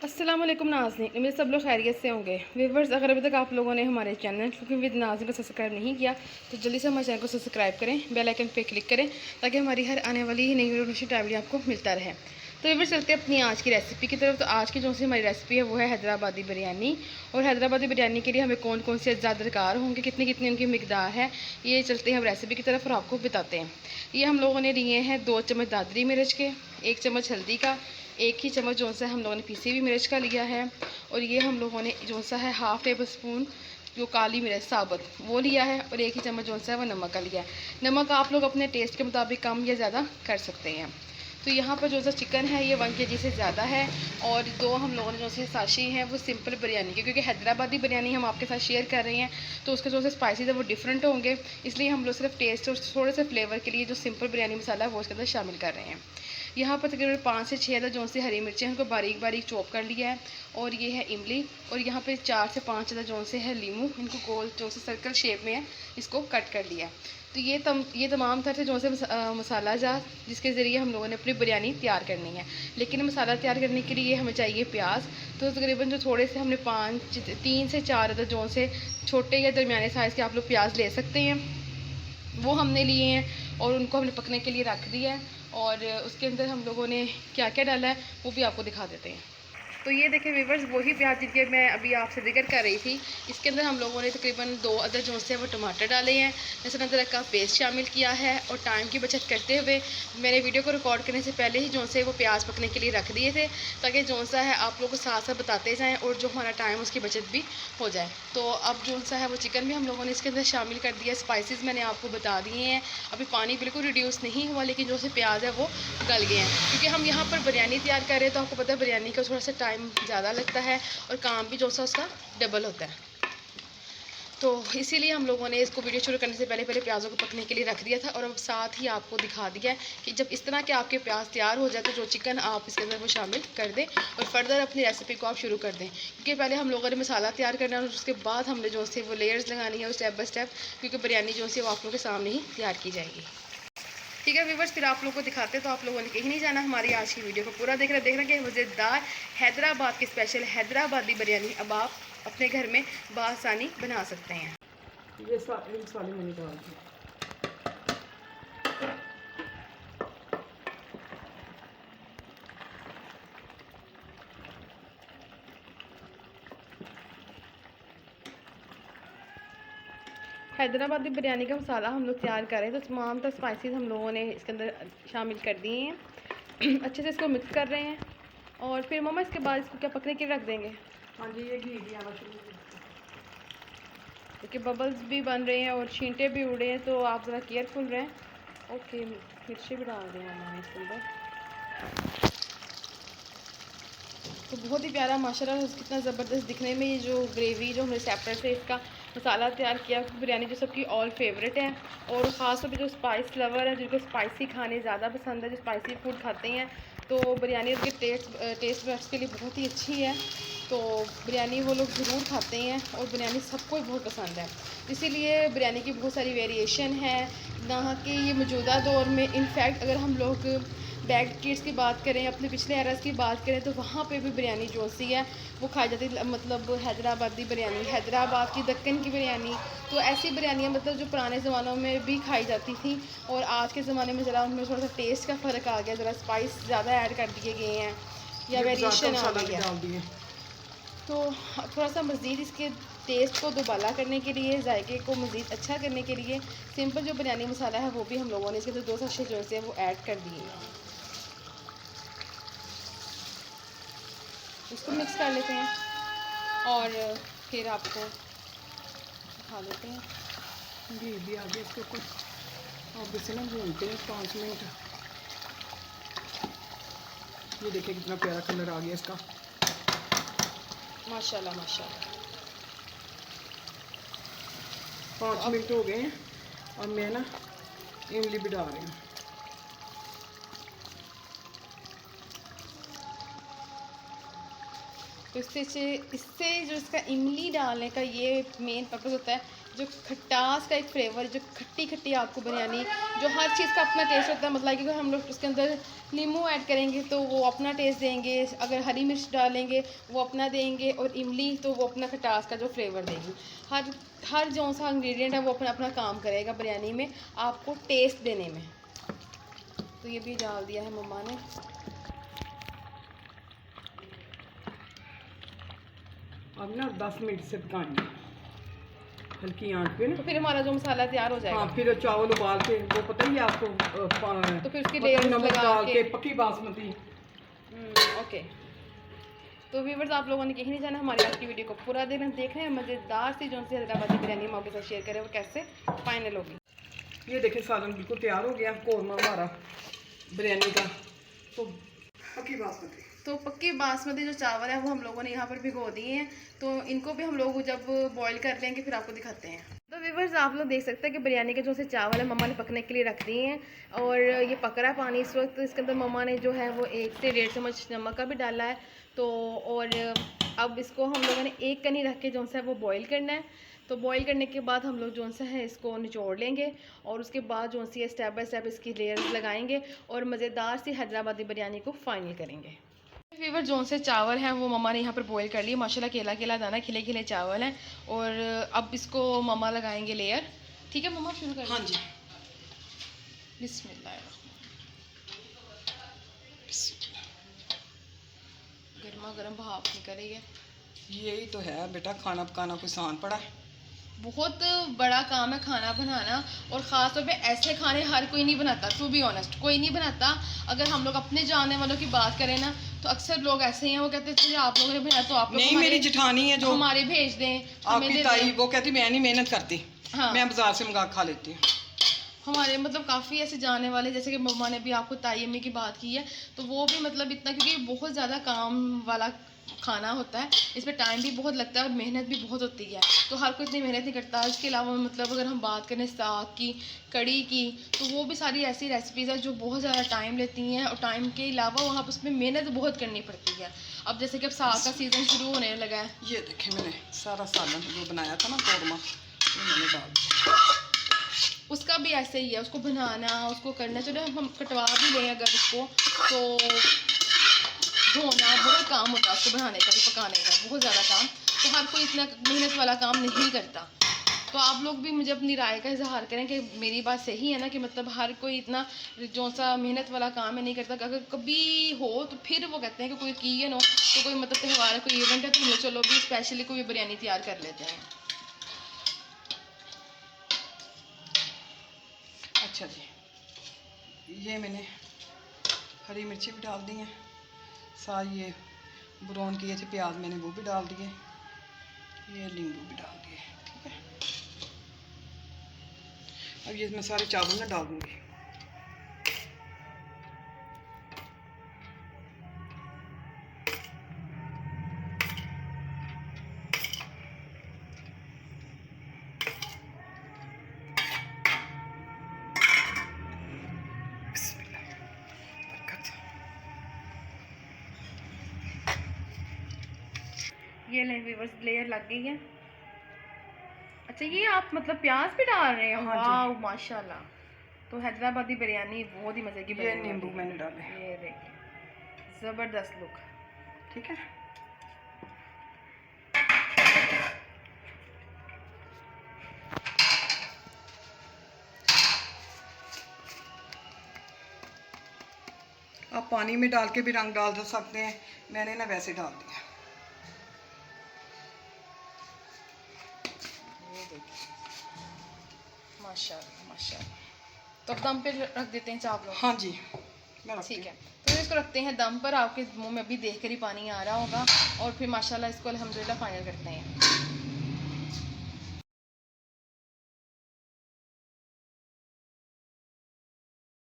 अस्सलाम वालेकुम नाज़रीन, उम्मीद सब लोग खैरियत से होंगे। व्यूवर्स, अगर अभी तक आप लोगों ने हमारे चैनल कुकिंग विद नाज़रीन को सब्सक्राइब नहीं किया तो जल्दी से हमारे चैनल को सब्सक्राइब करें, बेल आइकन पे क्लिक करें ताकि हमारी हर आने वाली नई वीडियो टाइमली आपको मिलता रहे। तो व्यूवर्स, चलते हैं अपनी आज की रेसिपी की तरफ। तो आज की जो सी हमारी रेसिपी है वो है हैदराबादी बिरयानी। और हैदराबादी बिरयानी के लिए हमें कौन कौन से अज्जा दरकार होंगे, कितनी कितनी उनकी मिकदार है, ये चलते हैं हम रेसिपी की तरफ और आपको बताते हैं। ये हम लोगों ने लिए हैं 2 चम्मच दादरी मिर्च के, 1 चम्मच हल्दी का, 1 ही चम्मच जो सा हम लोगों ने पीसी हुई मिर्च का लिया है। और ये हम लोगों ने जो सा है हाफ़ टेबल स्पून जो काली मिर्च साबुत वो लिया है। और 1 ही चम्मच जो सा है वो नमक का लिया है। नमक आप लोग अपने टेस्ट के मुताबिक कम या ज़्यादा कर सकते हैं। तो यहाँ पर जो सा चिकन है ये 1 kg से ज़्यादा है। और 2 हम लोगों ने जो से साशी हैं वो सिंपल बिरयानी की, क्योंकि हैदराबादी बिरयानी हम आपके साथ शेयर कर रहे हैं तो उसके जो से स्पाइसेस है वो डिफरेंट होंगे, इसलिए हम लोग सिर्फ टेस्ट और थोड़े से फ्लेवर के लिए जो सिंपल बिरयानी मसाला है वो उसके अंदर शामिल कर रहे हैं। यहाँ पर तकरीबन 5 से 6 जो सी हरी मिर्चें उनको बारीक बारीक चॉप कर लिया है। और ये है इमली। और यहाँ पे 4 से 5 जो से है लीमू, इनको गोल जो से सर्कल शेप में है इसको कट कर लिया है। तो ये तमाम तरह से जो से मसाला जार जिसके ज़रिए हम लोगों ने अपनी बिरयानी तैयार करनी है। लेकिन मसाला तैयार करने के लिए हमें चाहिए प्याज। तो तकरीबन जो थोड़े से हमने 3 से 4 जो से छोटे या दरमियाने साइज़ के आप लोग प्याज ले सकते हैं, वो हमने लिए हैं और उनको हमने पकने के लिए रख दिया है। और उसके अंदर हम लोगों ने क्या क्या डाला है वो भी आपको दिखा देते हैं। तो ये देखें व्यूवर्स, वही प्याज जिनके मैं अभी आपसे जिक्र कर रही थी, इसके अंदर हम लोगों ने तकरीबन 2 अदर जो से वो टमाटर डाले हैं, लहसुन अदरक का पेस्ट शामिल किया है। और टाइम की बचत करते हुए मैंने वीडियो को रिकॉर्ड करने से पहले ही जो से वो प्याज पकने के लिए रख दिए थे, ताकि जो सा है आप लोगों को साथ साथ बताते जाएँ और जो हमारा टाइम उसकी बचत भी हो जाए। तो अब जो सा है वो चिकन भी हम लोगों ने इसके अंदर शामिल कर दिया। स्पाइसेस मैंने आपको बता दिए हैं। अभी पानी बिल्कुल रिड्यूस नहीं हुआ, लेकिन जो से प्याज है वो गल गए हैं, क्योंकि हम यहाँ पर बिरयानी तैयार कर रहे हैं तो आपको पता है बिरयानी का थोड़ा सा टाइम ज़्यादा लगता है और काम भी जो सा उसका डबल होता है। तो इसीलिए हम लोगों ने इसको वीडियो शुरू करने से पहले प्याज़ों को पकने के लिए रख दिया था। और अब साथ ही आपको दिखा दिया है कि जब इस तरह के आपके प्याज तैयार हो जाए तो जो चिकन आप इसके अंदर वो शामिल कर दें और फर्दर अपनी रेसिपी को आप शुरू कर दें, क्योंकि पहले हम लोगों ने मसाला तैयार करना है और उसके बाद हमने जो से वो लेयर्स लगानी है स्टेप बाय स्टेप, क्योंकि बिरयानी जो सी वो आप लोगों के सामने ही तैयार की जाएगी। ठीक है व्यूवर्स, फिर आप लोगों को दिखाते हैं। तो आप लोगों ने कहीं नहीं जाना, हमारी आज की वीडियो को पूरा देखना कि मज़ेदार हैदराबाद की स्पेशल हैदराबादी बिरयानी अब आप अपने घर में बआसानी बना सकते हैं। ये साले मैंने डाल दिया। हैदराबादी बिरयानी का मसाला हम लोग तैयार करें तो तमाम तर स्पाइसेस हम लोगों ने इसके अंदर शामिल कर दिए हैं। अच्छे से इसको मिक्स कर रहे हैं और फिर मम्मा इसके बाद इसको क्या पकने के लिए रख देंगे? हाँ जी, ये घी भी आना शुरू क्योंकि बबल्स भी बन रहे हैं और छींटे भी उड़े हैं, तो आप ज़रा केयरफुल रहें। ओके, मिर्ची भी डाल दें मम्मा इसके अंदर। तो बहुत ही प्यारा माशाल्लाह, कितना ज़बरदस्त दिखने में ये जो ग्रेवी जो हमने सेपरेट से इसका मसाला तैयार किया बिरयानी जो सबकी ऑल फेवरेट है। और ख़ास तौर पे जो स्पाइस लवर है, जिनको स्पाइसी खाने ज़्यादा पसंद है, जो स्पाइसी फूड खाते हैं, तो बिरयानी उनके टेस्ट बड्स के लिए बहुत ही अच्छी है। तो बिरयानी वो लोग ज़रूर खाते हैं और बिरयानी सबको बहुत पसंद है। इसीलिए बिरयानी की बहुत सारी वेरिएशन है ना कि ये मौजूदा दौर में। इनफैक्ट अगर हम लोग बैक किड्स की बात करें, अपने पिछले एरास की बात करें, तो वहाँ पे भी बिरयानी जो सी है वो खाई जाती है। मतलब हैदराबादी बिरयानी, हैदराबाद की दक्कन की बिरयानी, तो ऐसी बिरयानियाँ मतलब जो पुराने ज़मानों में भी खाई जाती थी। और आज के ज़माने में ज़रा उनमें थोड़ा सा टेस्ट का फ़र्क आ गया, ज़रा स्पाइस ज़्यादा ऐड कर दिए गए हैं या वेरिएशन आ गई है। तो थोड़ा सा मज़ीद इसके टेस्ट को दोबाला करने के लिए, जायके को मज़ीद अच्छा करने के लिए सिंपल जो बिरयानी मसाला है वो भी हम लोगों ने इसके अंदर 2 सैशे जो से वो ऐड कर दिए हैं। इसको मिक्स कर लेते हैं और फिर आपको दिखा देते हैं। घी भी आ गया इसके ऊपर। अब इसे ना भूनते हैं 5 मिनट। ये देखिए कितना प्यारा कलर आ गया इसका, माशाल्लाह माशाल्लाह। 5 मिनट हो गए हैं। अब मैं ना इमली भी डाल रही हूँ। तो इससे जो इसका इमली डालने का ये मेन पर्पज़ होता है, जो खटास का एक फ्लेवर, जो खट्टी खट्टी आपको बिरयानी, जो हर चीज़ का अपना टेस्ट होता है, मतलब कि अगर हम लोग उसके अंदर नींबू ऐड करेंगे तो वो अपना टेस्ट देंगे, अगर हरी मिर्च डालेंगे वो अपना देंगे, और इमली तो वो अपना खटास का जो फ्लेवर देगी। हर जो सा इंग्रेडिएंट है वो अपना अपना काम करेगा बिरयानी में आपको टेस्ट देने में। तो ये भी डाल दिया है मम्मा ने। अब ना 10 मिनट से पकानी है हल्की आंच पे ना। तो फिर हमारा जो मसाला तैयार हो जाएगा। हाँ, फिर चावल उबाल के, वो पता ही है आपको, तो फिर उसकी मतलब लेयर्स नमक लगा डाल के के पक्की बासमती। ओके। तो व्यूअर्स, आप लोगों ने कहीं नहीं जाना, हमारी आज की वीडियो को पूरा दिन देख रहे हैं। मज़ेदार सी जो सी हैदराबादी बिरयानी हम आपके साथ शेयर करें वो कैसे फाइनल होगी। ये देखें सालन बिल्कुल तैयार हो गया, कौरमा हमारा बिरयानी का। तो पक्की बासमती, तो पक्की बासमती जो चावल है वो हम लोगों ने यहाँ पर भिगो दिए हैं। तो इनको भी हम लोग जब बॉईल कर लेंगे फिर आपको दिखाते हैं। तो व्यूअर्स, आप लोग देख सकते हैं कि बिरयानी के जो से चावल है मम्मा ने पकने के लिए रख दिए हैं, और ये पक रहा है पानी इस वक्त। इसके अंदर मम्मा ने जो है वो 1 से 1.5 चम्मच नमक का भी डाला है। तो और अब इसको हम लोगों ने एक कनी रख के जो सा है वो बॉईल करना है। तो बॉईल करने के बाद हम लोग जो सा है इसको निचोड़ लेंगे, और उसके बाद जो सी है स्टेप बाय स्टेप इसकी लेयर्स लगाएंगे और मज़ेदार सी हैदराबादी बिरयानी को फाइनल करेंगे। फीवर जोन से चावल हैं वो मम्मा ने यहाँ पर बॉईल कर लिए माशाल्लाह, केला केला दाना, खिले खिले चावल हैं। और अब इसको मम्मा लगाएंगे लेयर। ठीक है मम्मा, शुरू कर। हाँ जी। बिस्मिल्लाह। गर्मा गर्म भाप निकल रही है। यही तो है बेटा, खाना पकाना कोई आसान पड़ा है। बहुत बड़ा काम है खाना बनाना, और ख़ास तौर पे ऐसे खाने हर कोई नहीं बनाता। टू बी ऑनेस्ट, कोई नहीं बनाता। अगर हम लोग अपने जानने वालों की बात करें ना, तो अक्सर लोग ऐसे ही हैं, वो कहते हैं चलिए आप लोगों ने बनाया तो आप लोग नहीं, मेरी जेठानी है जो हमारे भेज दें, हमें आपकी दे ताई, दें। वो कहती मैं नहीं मेहनत करती, हाँ, मैं बाजार से मंगा खा लेती हूँ। हमारे मतलब काफ़ी ऐसे जाने वाले, जैसे कि मम्मा ने भी आपको ताई अम्मी की बात की है, तो वो भी मतलब इतना, क्योंकि बहुत ज़्यादा काम वाला खाना होता है, इस पर टाइम भी बहुत लगता है और मेहनत भी बहुत होती है, तो हर कोई इतनी मेहनत नहीं करता। इसके अलावा मतलब अगर हम बात करें साग की, कड़ी की, तो वो भी सारी ऐसी रेसिपीज़ है जो बहुत ज़्यादा टाइम लेती हैं, और टाइम के अलावा वहाँ पर उसमें मेहनत बहुत करनी पड़ती है। अब जैसे कि अब साग का सीज़न शुरू होने लगा है। ये देखें, मैंने सारा सालन जो बनाया था ना कौरमा, ये मैंने डाल दिया। उसका भी ऐसे ही है, उसको बनाना, उसको करना। चलो हम कटवा भी लें अगर उसको, तो धोना बहुत काम होता है, उसको बनाने का भी पकाने का बहुत ज़्यादा काम। तो हर कोई इतना मेहनत वाला काम नहीं करता। तो आप लोग भी मुझे अपनी राय का इजहार करें कि मेरी बात सही है ना, कि मतलब हर कोई इतना जो सा मेहनत वाला काम है नहीं करता। अगर कभी हो तो फिर वो कहते हैं कि कोई कीन हो, तो कोई मतलब त्यौहार है, कोई इवेंट है, तो हम चलो भी स्पेशली कोई बिरयानी तैयार कर लेते हैं। अच्छा जी, ये मैंने हरी मिर्ची भी डाल दी हैं, साथ ये ब्राउन किए थे प्याज मैंने वो भी डाल दिए, ये नींबू भी डाल दिए। ठीक है, अब ये मैं सारे चावल ना डाल दूँगी। ये लेयर लग गई है। अच्छा, ये आप मतलब प्याज भी डाल रहे हो? हाँ जी। वाह माशाल्लाह। तो हैदराबादी बिरयानी बहुत ही मज़े की ये बिरयानी नींबू होती है। मैंने डाले, ये देखिए, ज़बरदस्त लुक। ठीक है। आप पानी में डाल के भी रंग डाल सकते हैं, मैंने ना वैसे डाल दिया। ये देखिए, माशाल्लाह माशाल्लाह। तो अब दम पे रख देते हैं चावलों को। हाँ जी, मैं रखती ठीक है, तो इसको रखते हैं दम पर। आपके मुंह में अभी देख कर ही पानी आ रहा होगा, और फिर माशाल्लाह इसको अल्हम्दुलिल्लाह फाइनल करते हैं।